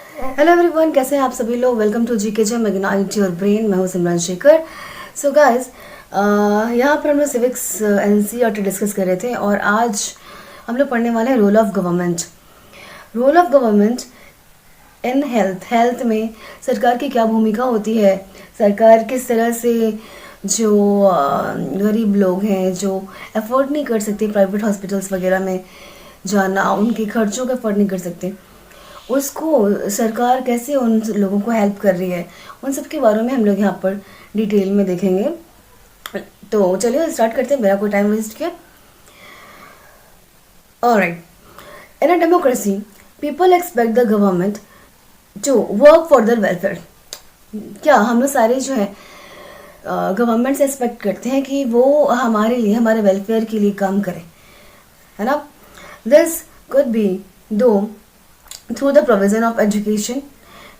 Hello everyone, कैसे हैं आप सभी लोग। वेलकम टू जीके जम इग्नाइट योर ब्रेन। मैं हूं सिमरन शेखर। सो गाइस, यहाँ पर हम लोग सिविक्स एनसीईआरटी डिस्कस कर रहे थे और आज हम लोग पढ़ने वाले हैं role of government. Role of government in health. Health में सरकार की क्या भूमिका होती है, सरकार किस तरह से जो गरीब लोग हैं जो अफोर्ड नहीं कर सकते प्राइवेट हॉस्पिटल्स वगैरह में जाना, उनके खर्चों का अफोर्ड नहीं कर सकते, उसको सरकार कैसे उन लोगों को हेल्प कर रही है, उन सब के बारे में हम लोग यहाँ पर डिटेल में देखेंगे। तो चलिए स्टार्ट करते हैं बिना कोई टाइम वेस्ट किए। Alright, in a democracy people expect the government to work for their welfare. क्या हम लोग सारे जो है गवर्नमेंट से एक्सपेक्ट करते हैं कि वो हमारे लिए, हमारे वेलफेयर के लिए काम करे, है ना। दिस कुड बी दो through the provision of education,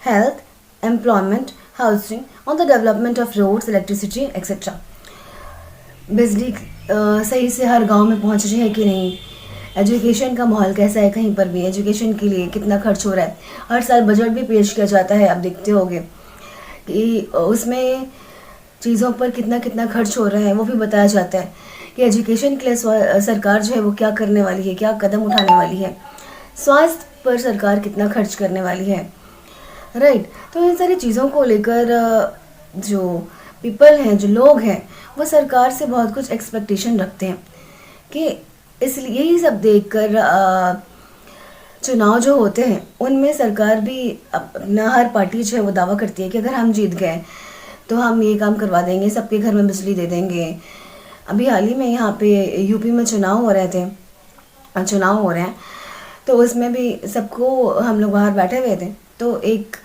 health, employment, housing, on the development of roads, electricity, etc. बिजली सही से हर गांव में पहुंच रही है कि नहीं, एजुकेशन का माहौल कैसा है, कहीं पर भी एजुकेशन के लिए कितना खर्च हो रहा है। हर साल बजट भी पेश किया जाता है, आप देखते होंगे कि उसमें चीज़ों पर कितना कितना खर्च हो रहा है, वो भी बताया जाता है कि एजुकेशन के लिए सरकार जो है वो क्या करने वाली है, क्या कदम उठाने वाली है, स्वास्थ्य पर सरकार कितना खर्च करने वाली है, राइट। तो इन सारी चीज़ों को लेकर जो पीपल हैं, जो लोग हैं, वो सरकार से बहुत कुछ एक्सपेक्टेशन रखते हैं कि इसलिए यही सब देखकर चुनाव जो होते हैं उनमें सरकार भी अपना, हर पार्टी जो है वो दावा करती है कि अगर हम जीत गए तो हम ये काम करवा देंगे, सबके घर में बिजली दे देंगे। अभी हाल ही में यहाँ पे यूपी में चुनाव हो रहे हैं, तो उसमें भी सबको, हम लोग बाहर बैठे हुए थे तो एक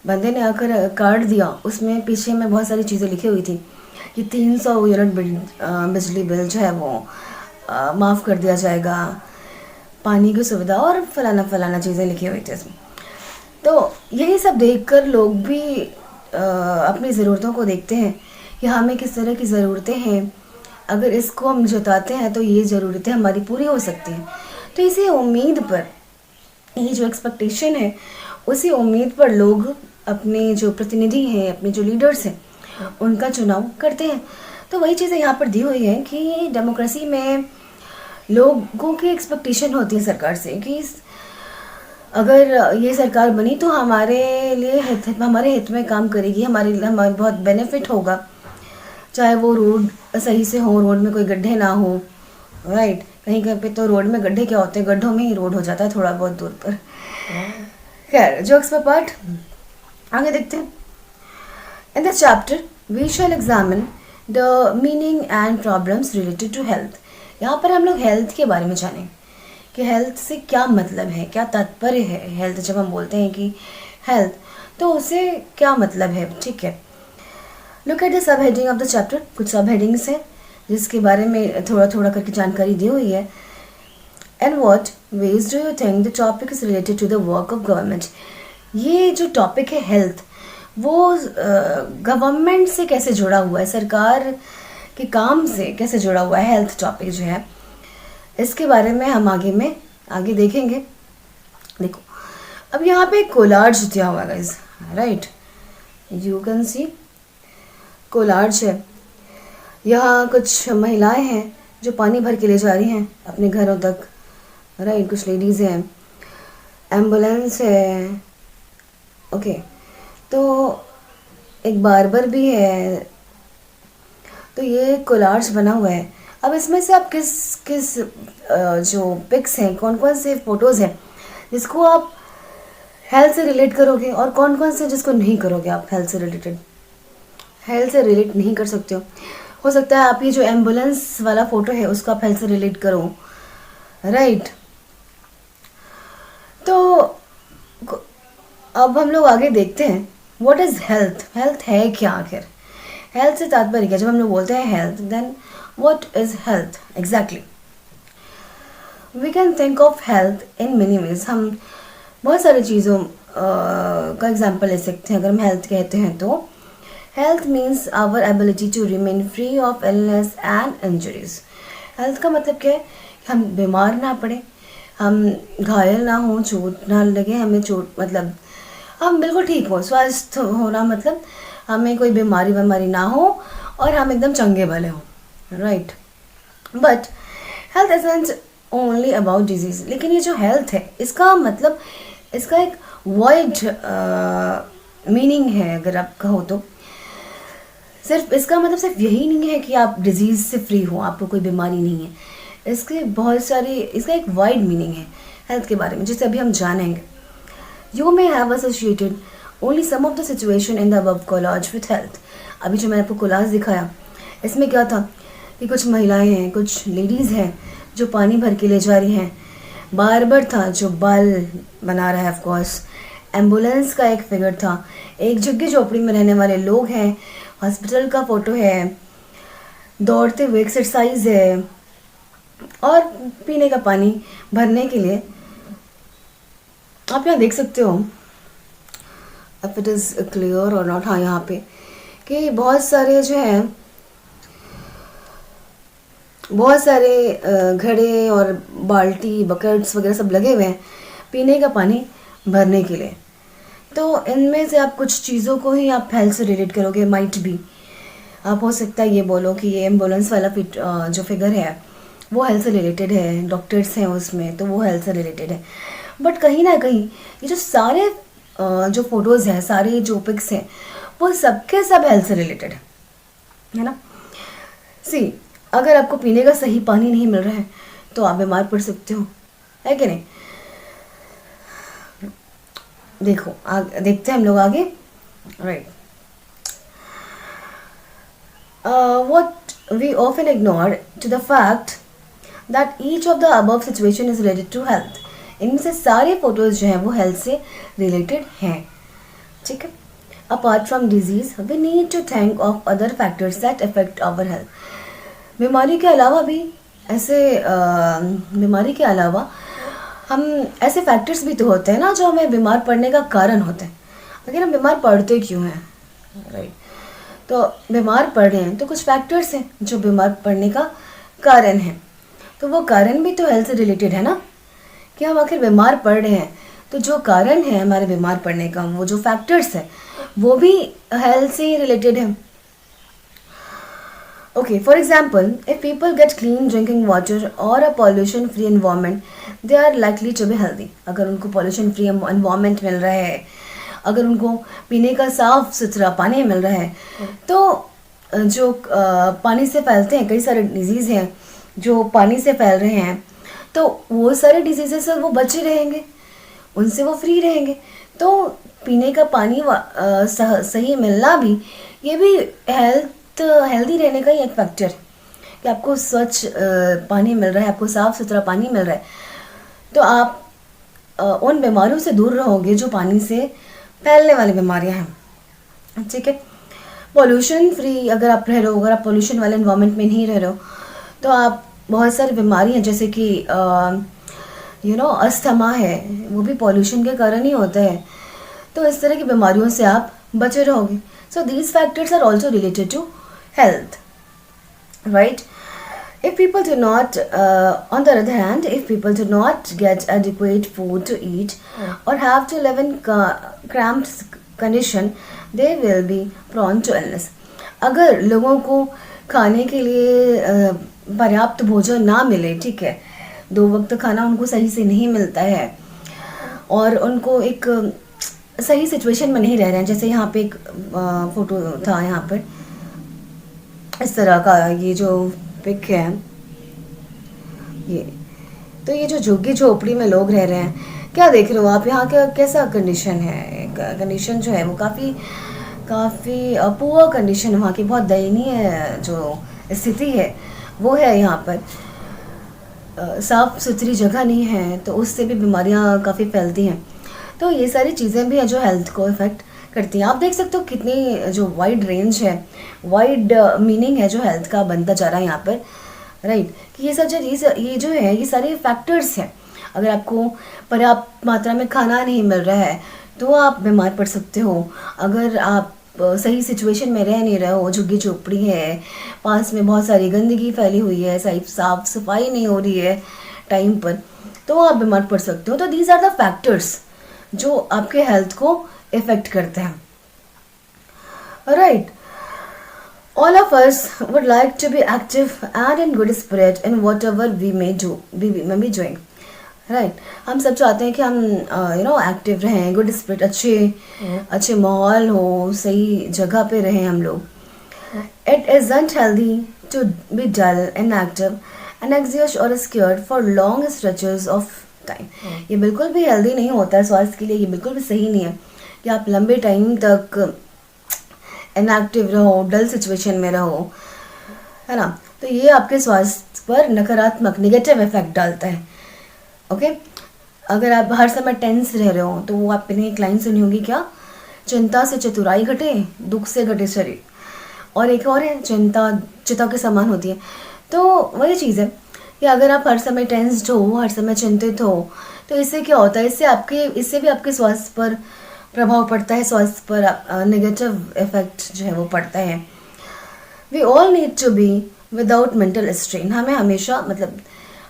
बंदे ने आकर कार्ड दिया, उसमें पीछे में बहुत सारी चीज़ें लिखी हुई थी कि 300 यूनिट बिजली बिल जो है वो माफ़ कर दिया जाएगा, पानी की सुविधा और फलाना फलाना चीज़ें लिखी हुई थी इसमें। तो यही सब देखकर लोग भी अपनी ज़रूरतों को देखते हैं कि हमें किस तरह की ज़रूरतें हैं, अगर इसको हम जताते हैं तो ये ज़रूरतें हमारी पूरी हो सकती हैं। तो इसी उम्मीद पर, ये जो एक्सपेक्टेशन है, उसी उम्मीद पर लोग अपने जो प्रतिनिधि हैं, अपने जो लीडर्स हैं, उनका चुनाव करते हैं। तो वही चीज़ें यहाँ पर दी हुई हैं कि डेमोक्रेसी में लोगों की एक्सपेक्टेशन होती है सरकार से कि अगर ये सरकार बनी तो हमारे लिए हमारे हित में काम करेगी, हमारे बहुत बेनिफिट होगा, चाहे वो रोड सही से हो, रोड में कोई गड्ढे ना हो, राइट। कहीं कहीं पे तो रोड में गड्ढे क्या होते हैं, गड्ढों में ही रोड हो जाता है थोड़ा बहुत दूर पर। खैर, जोक्स पर पार्ट, आगे देखते हैं। In this chapter we shall examine the meaning and problems related to health. यहाँ पर हम लोग हेल्थ के बारे में जानें कि हेल्थ से क्या मतलब है, क्या तात्पर्य है। हेल्थ जब हम बोलते हैं कि हेल्थ, तो उससे क्या मतलब है, ठीक है। Look at the sub heading of the chapter. कुछ सब हेडिंग्स हैं जिसके बारे में थोड़ा थोड़ा करके जानकारी दी हुई है। And what ways do you think the topic is related to the work of government. ये जो टॉपिक है हेल्थ, वो गवर्नमेंट से कैसे जुड़ा हुआ है, सरकार के काम से कैसे जुड़ा हुआ है हेल्थ टॉपिक जो है, इसके बारे में हम आगे देखेंगे। देखो, अब यहाँ पे कोलार्ज दिया हुआ है guys, right, you can see collage है। यहाँ कुछ महिलाएं हैं जो पानी भर के ले जा रही हैं अपने घरों तक, राइट। कुछ लेडीज़ हैं, एम्बुलेंस है, ओके। तो एक बार्बर भी है। तो ये कोलार्ज बना हुआ है। अब इसमें से आप किस किस जो पिक्स हैं, कौन कौन से फ़ोटोज़ हैं जिसको आप हेल्थ से रिलेट करोगे और कौन कौन से जिसको नहीं करोगे, आप हेल्थ से रिलेट नहीं कर सकते हो सकता है आप ये जो एम्बुलेंस वाला फ़ोटो है उसको आप हेल्थ से रिलेट करो, राइट। तो अब हम लोग आगे देखते हैं व्हाट इज़ हेल्थ। हेल्थ है क्या आखिर, हेल्थ से तात्पर्य क्या। जब हम लोग बोलते हैं health, then what is health exactly. We can think of health in many ways. हम बहुत सारी चीज़ों का एग्जाम्पल ले सकते हैं अगर हम हेल्थ कहते हैं तो। Health means our ability to remain free of illness and injuries. Health का मतलब क्या है कि हम बीमार ना पड़े, हम घायल ना हों, चोट ना लगे हमें, चोट मतलब हम बिल्कुल ठीक हो, स्वस्थ होना मतलब हमें कोई बीमारी बीमारी ना हो और हम एकदम चंगे भले हों, right. But health isn't only about disease. लेकिन ये जो हेल्थ है इसका मतलब, इसका एक वाइड मीनिंग है अगर आप कहो तो। सिर्फ इसका मतलब सिर्फ यही नहीं है कि आप डिजीज़ से फ्री हो, आपको कोई बीमारी नहीं है। इसके बहुत सारी, इसका एक वाइड मीनिंग है हेल्थ के बारे में, जिसे अभी हम जानेंगे। You may have associated only some of the situation in the above collage with health. अभी जो मैंने आपको कोलाज दिखाया, इसमें क्या था कि कुछ महिलाएं हैं, कुछ लेडीज़ हैं जो पानी भर के ले जा रही हैं। बार्बर था जो बाल बना रहा है, ऑफ कोर्स। एम्बुलेंस का एक फिगर था। एक झुग्गी झोपड़ी में रहने वाले लोग हैं। हॉस्पिटल का फोटो है। दौड़ते हुए एक्सरसाइज है। और पीने का पानी भरने के लिए आप यहाँ देख सकते हो, इफ इट इज़ क्लियर और नॉट, हाँ यहाँ पे कि बहुत सारे जो है, बहुत सारे घड़े और बाल्टी बकेट्स वगैरह सब लगे हुए हैं पीने का पानी भरने के लिए। तो इनमें से आप कुछ चीज़ों को ही आप हेल्थ से रिलेट करोगे, माइट भी। आप हो सकता है ये बोलो कि ये एम्बुलेंस वाला जो फिगर है वो हेल्थ से रिलेटेड है, डॉक्टर्स हैं उसमें तो वो हेल्थ से रिलेटेड है। बट कहीं ना कहीं ये जो सारे जो फोटोज़ हैं, सारे जो पिक्स हैं, वो सबके सब हेल्थ से रिलेटेड है ना। सी, अगर आपको पीने का सही पानी नहीं मिल रहा है तो आप बीमार पड़ सकते हो, है कि नहीं। देखो देखते हैं हम लोग आगे, right. What we often ignore to the fact that each of the above situation is related to health. इनमें से सारे फोटोज जो हैं वो हेल्थ से रिलेटेड हैं, ठीक है। Apart from disease, we need to think of other factors that affect our health. बीमारी के अलावा भी ऐसे बीमारी के अलावा हम ऐसे फैक्टर्स भी तो होते हैं ना जो हमें बीमार पड़ने का कारण होते हैं। अगर हम बीमार पड़ते क्यों हैं, राइट। तो बीमार पड़ रहे हैं तो कुछ फैक्टर्स हैं जो बीमार पड़ने का कारण है। तो वो कारण भी तो हेल्थ से रिलेटेड है ना, कि हम आखिर बीमार पड़ रहे हैं तो जो कारण है हमारे बीमार पड़ने का, वो जो फैक्टर्स है वो भी हेल्थ से ही रिलेटेड है। Okay, for example, if people get clean drinking water or a pollution free environment, they are likely to be healthy. अगर उनको pollution free environment मिल रहा है, अगर उनको पीने का साफ सुथरा पानी मिल रहा है, तो जो पानी से फैलते हैं कई सारे डिजीज़ हैं जो पानी से फैल रहे हैं, तो वो सारे डिजीज़ से वो बचे रहेंगे, उनसे वो फ्री रहेंगे। तो पीने का पानी सही मिलना भी, ये भी हेल्दी रहने का ही एक फैक्टर है कि आपको स्वच्छ पानी मिल रहा है, आपको साफ़ सुथरा पानी मिल रहा है, तो आप उन बीमारियों से दूर रहोगे जो पानी से फैलने वाली बीमारियां हैं, ठीक है। पॉल्यूशन फ्री अगर आप रह रहे हो, अगर आप पॉल्यूशन वाले इन्वायरमेंट में नहीं रह रहे हो, तो आप बहुत सारी बीमारी हैं जैसे कि अस्थमा है, वो भी पॉल्यूशन के कारण ही होता है। तो इस तरह की बीमारियों से आप बचे रहोगे। So these factors are also related to health, right? If people do not, on the other hand, if people do not get adequate food to eat or have to live in cramped condition, they will be prone to illness. अगर लोगों को खाने के लिए पर्याप्त भोजन ना मिले, ठीक है, 2 वक्त खाना उनको सही से नहीं मिलता है और उनको एक सही सिचुएशन में नहीं रह रहे हैं, जैसे यहाँ पे एक फोटो था यहाँ पर इस तरह का, ये जो पिक है ये, तो ये जो झुग्गी झोपड़ी में लोग रह रहे हैं, क्या देख रहे हो आप यहाँ का कैसा कंडीशन है। कंडीशन जो है वो काफ़ी पुअर कंडीशन है, वहाँ की बहुत दयनीय जो स्थिति है वो है। यहाँ पर साफ़ सुथरी जगह नहीं है तो उससे भी बीमारियाँ काफ़ी फैलती हैं। तो ये सारी चीज़ें भी हैं जो हेल्थ को इफ़ेक्ट करती हैं। आप देख सकते हो कितनी जो वाइड रेंज है, वाइड मीनिंग है जो हेल्थ का बनता जा रहा है यहाँ पर, राइट। कि ये सब ये जो है ये सारे फैक्टर्स हैं। अगर आपको पर्याप्त मात्रा में खाना नहीं मिल रहा है तो आप बीमार पड़ सकते हो। अगर आप सही सिचुएशन में रह नहीं रहे हो, झुग्गी झोपड़ी है, पास में बहुत सारी गंदगी फैली हुई है, सही साफ सफाई नहीं हो रही है टाइम पर, तो आप बीमार पड़ सकते हो। तो दीज आर द फैक्टर्स जो आपके हेल्थ को इफेक्ट करते हैं. Right. All of us would like to be active and in good spirit in whatever we may do, we may be doing. Right. हम सब चाहते हैं कि हम एक्टिव रहें, गुड स्पिरिट, अच्छे माहौल हो, सही जगह पे रहें हम लोग. It isn't healthy to be dull, inactive, anxious और scared for long stretches of time. ये बिल्कुल भी हेल्दी नहीं होता है स्वास्थ्य के लिए. ये बिल्कुल भी सही नहीं है कि आप लंबे टाइम तक इनएक्टिव रहो, डल सिचुएशन में रहो, है ना. तो ये आपके स्वास्थ्य पर नकारात्मक नेगेटिव इफेक्ट डालता है. ओके. अगर आप हर समय टेंस रह रहे हो तो वो आपने एक लाइन सुनी होगी क्या, चिंता से चतुराई घटे, दुख से घटे शरीर. और एक और है, चिंता चिता के समान होती है. तो वही चीज़ है कि अगर आप हर समय टेंस्ड हो, हर समय चिंतित हो, तो इससे क्या होता है, इससे भी आपके स्वास्थ्य पर प्रभाव पड़ता है, स्वास्थ्य पर नेगेटिव इफेक्ट जो है वो पड़ता है. We all need to be without mental strain. हमें हमेशा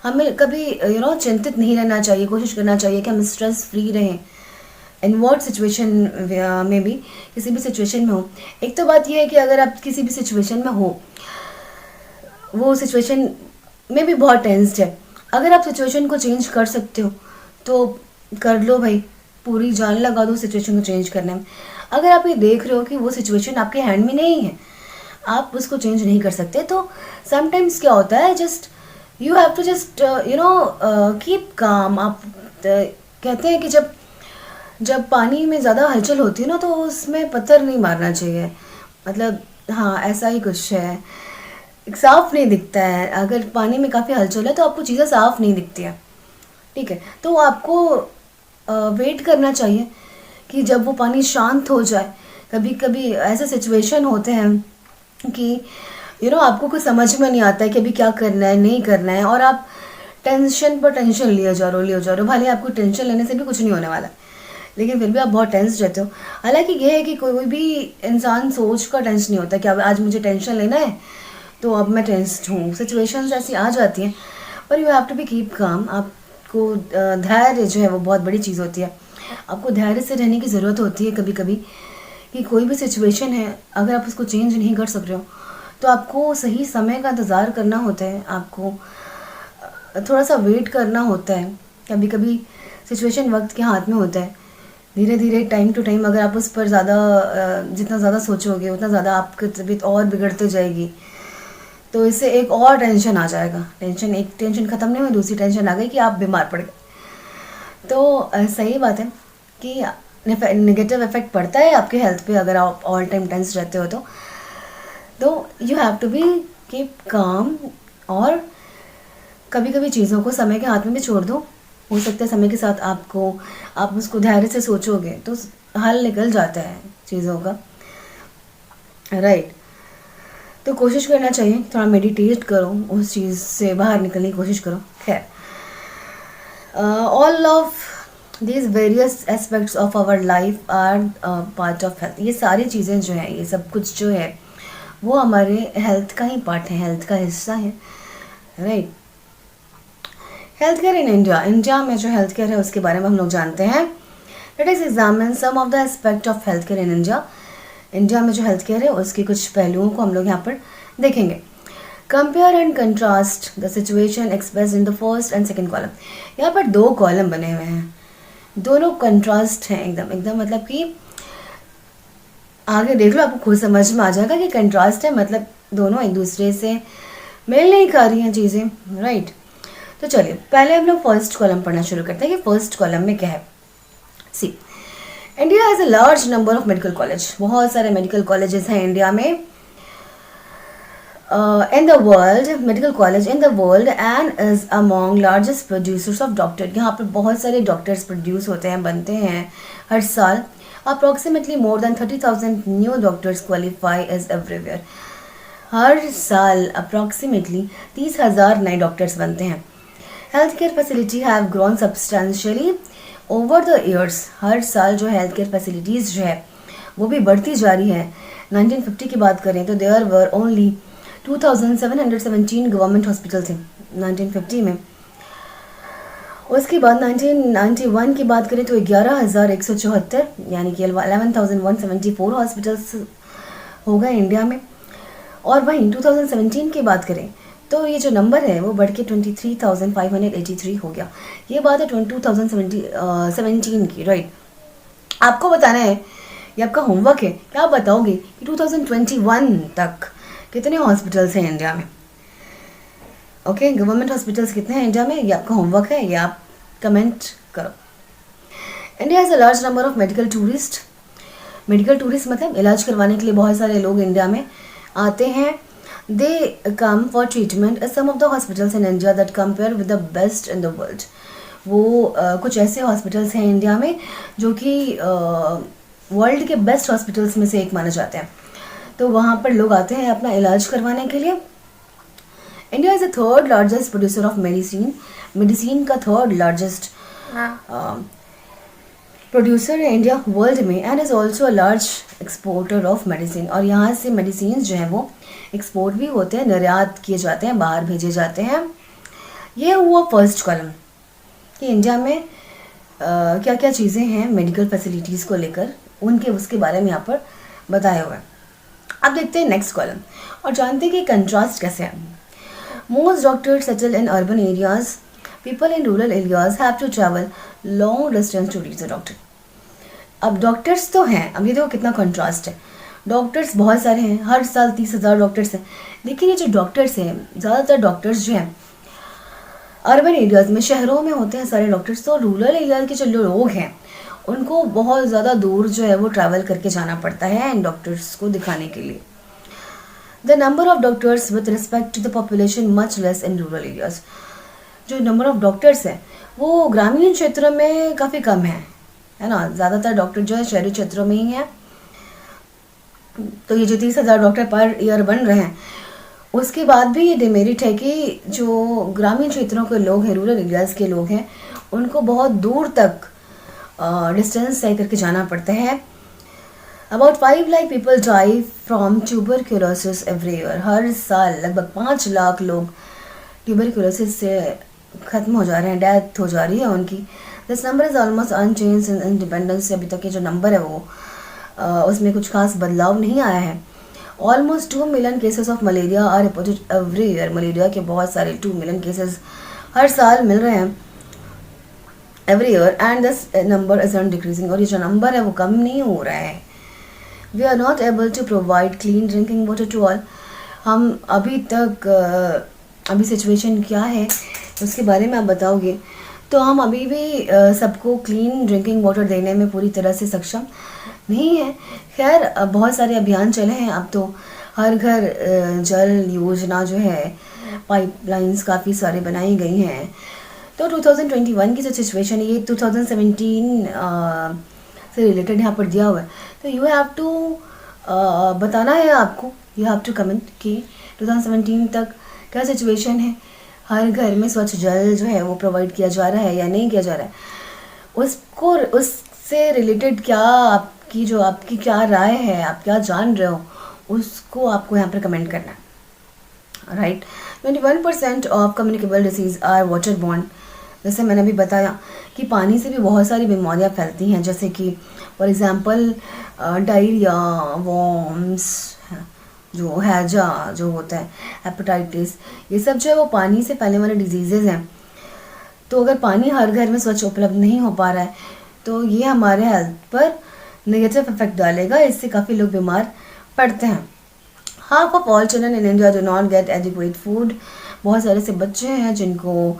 हमें कभी चिंतित नहीं रहना चाहिए. कोशिश करना चाहिए कि हम स्ट्रेस फ्री रहें इन वॉट सिचुएशन में भी, किसी भी सिचुएशन में हो. एक तो बात यह है कि अगर आप किसी भी सिचुएशन में हो, वो सिचुएशन में भी बहुत टेंस्ड है, अगर आप सिचुएशन को चेंज कर सकते हो तो कर लो भाई, पूरी जान लगा दो सिचुएशन को चेंज करने में. अगर आप ये देख रहे हो कि वो सिचुएशन आपके हैंड में नहीं है, आप उसको चेंज नहीं कर सकते, तो समटाइम्स क्या होता है, just you have to just keep calm. आप कहते हैं कि जब पानी में ज़्यादा हलचल होती है ना, तो उसमें पत्थर नहीं मारना चाहिए. मतलब हाँ, ऐसा ही कुछ है. साफ नहीं दिखता है. अगर पानी में काफ़ी हलचल है तो आपको चीज़ें साफ नहीं दिखती है. ठीक है. तो आपको वेट करना चाहिए कि जब वो पानी शांत हो जाए. कभी कभी ऐसे सिचुएशन होते हैं कि आपको कुछ समझ में नहीं आता है कि अभी क्या करना है, नहीं करना है, और आप टेंशन पर टेंशन लिए जा रहे हो. भले आपको टेंशन लेने से भी कुछ नहीं होने वाला, लेकिन फिर भी आप बहुत टेंस रहते हो. हालांकि ये है कि कोई भी इंसान सोच का टेंस नहीं होता कि अब आज मुझे टेंशन लेना है तो अब मैं टेंस्ड हूँ. सिचुएशंस ऐसी आ जाती हैं, पर you have to be keep calm. आपको धैर्य जो है वो बहुत बड़ी चीज़ होती है. आपको धैर्य से रहने की ज़रूरत होती है कभी कभी, कि कोई भी सिचुएशन है, अगर आप उसको चेंज नहीं कर सक रहे हो तो आपको सही समय का इंतज़ार करना होता है. आपको थोड़ा सा वेट करना होता है. कभी कभी सिचुएशन वक्त के हाथ में होता है. धीरे धीरे टाइम टू टाइम अगर आप उस पर जितना ज़्यादा सोचोगे उतना ज़्यादा आपकी तबीयत और बिगड़ते जाएगी. तो इससे एक और टेंशन आ जाएगा. एक टेंशन ख़त्म नहीं हुई, दूसरी टेंशन आ गई कि आप बीमार पड़ गए. तो सही बात है कि नेगेटिव इफेक्ट पड़ता है आपके हेल्थ पे अगर आप ऑल टाइम टेंस रहते हो तो you have to be keep calm. और कभी कभी चीज़ों को समय के हाथ में भी छोड़ दो. हो सकता है समय के साथ आप उसको धैर्य से सोचोगे तो हल निकल जाता है चीज़ों का. राइट. तो कोशिश करना चाहिए, थोड़ा मेडिटेट करो, उस चीज़ से बाहर निकलने की कोशिश करो. खैर, all of these various aspects of our life are part of health. ये सारी चीज़ें जो हैं, ये सब कुछ जो है वो हमारे हेल्थ का ही पार्ट है, हेल्थ का हिस्सा है. Right. Health care in India में जो हेल्थ केयर है उसके बारे में हम लोग जानते हैं. Let us examine some of the aspect of health care in India में जो हेल्थ केयर है उसके कुछ पहलुओं को हम लोग यहाँ पर देखेंगे. Compare and contrast the situation express in the first and second column. यहाँ पर 2 कॉलम बने हुए हैं, दोनों कंट्रास्ट हैं एकदम. मतलब कि आगे देख लो, आपको खुद समझ में आ जाएगा कि कंट्रास्ट है, मतलब दोनों एक दूसरे से मेल नहीं खा रही हैं चीज़ें. राइट. तो चलिए पहले हम लोग फर्स्ट कॉलम पढ़ना शुरू करते हैं कि फर्स्ट कॉलम में क्या है. See, India has a large number of medical college. बहुत सारे मेडिकल कॉलेजेस हैं इंडिया में. in the world, medical college in the world and is among largest producers of doctor. यहाँ पर बहुत सारे डॉक्टर्स प्रोड्यूस होते हैं, बनते हैं हर साल. Approximately more than 30,000 new doctors qualify as everywhere. हर साल approximately 30,000 नए डॉक्टर्स बनते हैं. Health care facility have grown substantially over the years. हर साल जो हेल्थ केयर फैसिलिटीज़ जो है वो भी बढ़ती जा रही है. 1950 की बात करें तो there were only 2717 government hospital थे 1950 में. उसके बाद 1991 की बात करें तो 11,174 यानी कि 11,174 हॉस्पिटल्स हो गए इंडिया में। और वहीं 2017 की बात करें तो ये जो नंबर है वो बढ़ के 23,583 हो गया। ये बात है 2017 की, राइट। आपको बताना है, ये आपका होमवर्क है कि आप बताओगे कि 2021 तक कितने हॉस्पिटल्स हैं इंडिया में। ओके, गवर्नमेंट हॉस्पिटल्स कितने हैं इंडिया में, ये आपका होमवर्क है, ये आप कमेंट करो। India has a large number of medical tourist. Medical tourist मतलब इलाज करवाने के लिए बहुत सारे लोग इंडिया में आते हैं। They come for treatment at some of the hospitals in India that compare with the best in the world. वो कुछ ऐसे हॉस्पिटल्स हैं इंडिया में जो कि वर्ल्ड के बेस्ट हॉस्पिटल्स में से एक माने जाते हैं। तो वहाँ पर लोग आते हैं अपना इलाज करवाने के लिए। India is the third largest producer of medicine. Medicine का थर्ड लार्जेस्ट प्रोड्यूसर है इंडिया वर्ल्ड में, and is also a large exporter of medicine. और यहाँ से मेडिसिन जो हैं वो एक्सपोर्ट भी होते हैं, निर्यात किए जाते हैं, बाहर भेजे जाते हैं। ये हुआ फर्स्ट कॉलम कि इंडिया में क्या क्या चीज़ें हैं मेडिकल फैसिलिटीज़ को लेकर, उसके बारे में यहाँ पर बताया हुआ है। अब देखते हैं नेक्स्ट कॉलम और जानते हैं कि कंट्रास्ट कैसे है। Most doctors settle in urban areas, people in rural areas have to travel long distance to reach the doctor. अब डॉक्टर्स तो हैं, अब ये देखो कितना कंट्रास्ट है। डॉक्टर्स बहुत सारे हैं, हर साल 30,000 डॉक्टर्स हैं, लेकिन ये जो डॉक्टर्स हैं, ज़्यादातर डॉक्टर्स जो हैं अर्बन एरियाज में, शहरों में होते हैं सारे डॉक्टर्स। तो रूरल एरिया के जो लोग हैं उनको बहुत ज़्यादा दूर जो है वो ट्रैवल करके जाना पड़ता है इन डॉक्टर्स को दिखाने के लिए। The number of doctors with respect to the population much less in rural areas. जो नंबर ऑफ डॉक्टर्स हैं वो ग्रामीण क्षेत्रों में काफ़ी कम है ना। ज़्यादातर डॉक्टर जो है शहरी क्षेत्रों में ही हैं। तो ये जो 30,000 डॉक्टर पर ईयर बन रहे हैं, उसके बाद भी ये डिमेरिट है कि जो ग्रामीण क्षेत्रों के लोग हैं, रूरल एरियाज़ के लोग हैं, उनको बहुत दूर तक डिस्टेंस तय करके जाना पड़ता है। About 5 lakh people die from tuberculosis every year. हर साल लगभग 5 लाख लोग ट्यूबरक्यूलोसिस से ख़त्म हो जा रहे हैं, डेथ हो जा रही है उनकी। This number is almost unchanged in independence से। अभी तक ये जो नंबर है वो उसमें कुछ खास बदलाव नहीं आया है। Almost 2 million cases of malaria are reported every year. Malaria के बहुत सारे 2 मिलियन केसेस हर साल मिल रहे हैं every year, and this number is on decreasing. और ये जो नंबर है वो कम नहीं हो रहा है। We are not able to provide clean drinking water to all. हम अभी तक अभी सिचुएशन क्या है उसके बारे में आप बताओगे तो हम अभी भी सबको क्लीन ड्रिंकिंग वाटर देने में पूरी तरह से सक्षम नहीं है। खैर बहुत सारे अभियान चले हैं, अब तो हर घर जल योजना जो है, पाइपलाइंस काफ़ी सारे बनाई गई हैं। तो 2021 की जो सिचुएशन है ये 2017 से रिलेटेड यहाँ पर दिया हुआ है। तो यू हैव टू बताना है आपको, यू हैव टू कमेंट कि 2017 तक क्या सिचुएशन है, हर घर में स्वच्छ जल जो है वो प्रोवाइड किया जा रहा है या नहीं किया जा रहा है, उसको उससे रिलेटेड क्या आपकी क्या राय है, आप क्या जान रहे हो, उसको आपको यहाँ पर कमेंट करना है, right. 21% of communicable disease are water borne. जैसे मैंने अभी बताया कि पानी से भी बहुत सारी बीमारियाँ फैलती हैं, जैसे कि फॉर एग्ज़ाम्पल डायरिया, वॉर्म्स, जो हैजा जो होता है, हेपेटाइटिस, ये सब जो है वो पानी से फैलने वाले डिजीज़ेज़ हैं। तो अगर पानी हर घर में स्वच्छ उपलब्ध नहीं हो पा रहा है तो ये हमारे हेल्थ पर नेगेटिव इफेक्ट डालेगा, इससे काफ़ी लोग बीमार पड़ते हैं। Half of all children in India do not gate adequate food. बहुत सारे से बच्चे हैं जिनको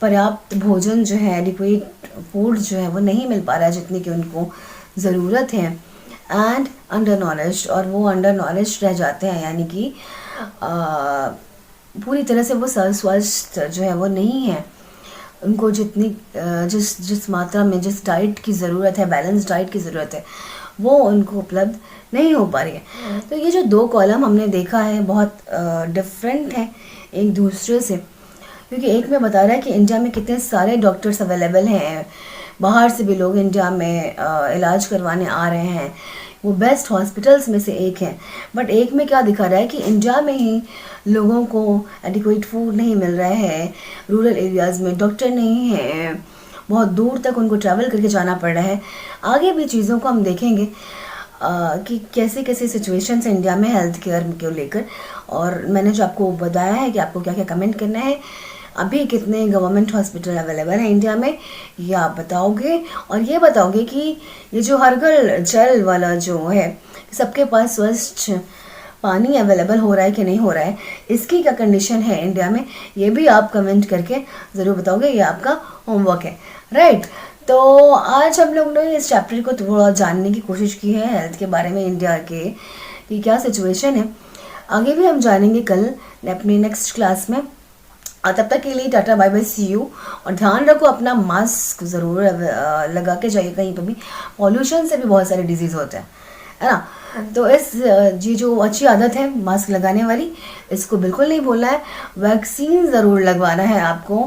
पर्याप्त भोजन जो है, एडिक्वेट फूड जो है वो नहीं मिल पा रहा है जितनी कि उनको ज़रूरत है। एंड अंडर नॉलेज, और वो अंडर नॉलेज रह जाते हैं, यानी कि पूरी तरह से वो स्वस्थ जो है वो नहीं है। उनको जिस मात्रा में जिस डाइट की ज़रूरत है, बैलेंस डाइट की ज़रूरत है, वो उनको उपलब्ध नहीं हो पा रही है। तो ये जो 2 कॉलम हमने देखा है बहुत डिफरेंट है एक दूसरे से, क्योंकि एक में बता रहा है कि इंडिया में कितने सारे डॉक्टर्स अवेलेबल हैं, बाहर से भी लोग इंडिया में इलाज करवाने आ रहे हैं, वो बेस्ट हॉस्पिटल्स में से एक है, बट एक में क्या दिखा रहा है कि इंडिया में ही लोगों को एडिक्वेट फूड नहीं मिल रहा है, रूरल एरियाज़ में डॉक्टर नहीं है, बहुत दूर तक उनको ट्रैवल करके जाना पड़ रहा है। आगे भी चीज़ों को हम देखेंगे कि कैसे कैसे सिचुएशंस हैं इंडिया में हेल्थ केयर को लेकर। और मैंने जो आपको बताया है कि आपको क्या क्या कमेंट करना है, अभी कितने गवर्नमेंट हॉस्पिटल अवेलेबल हैं इंडिया में, ये आप बताओगे। और ये बताओगे कि ये जो हर घर जल वाला जो है, सबके पास स्वच्छ पानी अवेलेबल हो रहा है कि नहीं हो रहा है, इसकी क्या कंडीशन है इंडिया में, ये भी आप कमेंट करके ज़रूर बताओगे। ये आपका होमवर्क है, राइट। तो आज हम लोग ने इस चैप्टर को थोड़ा जानने की कोशिश की है हेल्थ के बारे में, इंडिया के कि क्या सिचुएशन है। आगे भी हम जानेंगे कल अपनी नेक्स्ट क्लास में। और तब तक के लिए tata bye bye, see you. और ध्यान रखो अपना मास्क ज़रूर लगा के जाइए, कहीं पर भी पॉल्यूशन से भी बहुत सारे डिजीज़ होते हैं, है ना। तो इस ये जो अच्छी आदत है मास्क लगाने वाली, इसको बिल्कुल नहीं भूलना है। वैक्सीन ज़रूर लगवाना है आपको,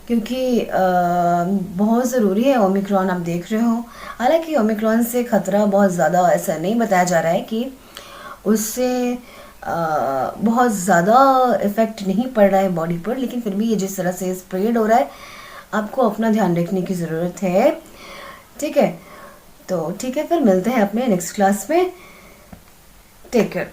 क्योंकि बहुत ज़रूरी है। ओमिक्रॉन आप देख रहे हो, हालांकि ओमिक्रॉन से ख़तरा बहुत ज़्यादा ऐसा नहीं बताया जा रहा है कि उससे बहुत ज़्यादा इफ़ेक्ट नहीं पड़ रहा है बॉडी पर, लेकिन फिर भी ये जिस तरह से स्प्रेड हो रहा है, आपको अपना ध्यान रखने की ज़रूरत है, ठीक है। तो ठीक है, फिर मिलते हैं अपने नेक्स्ट क्लास में। Take care.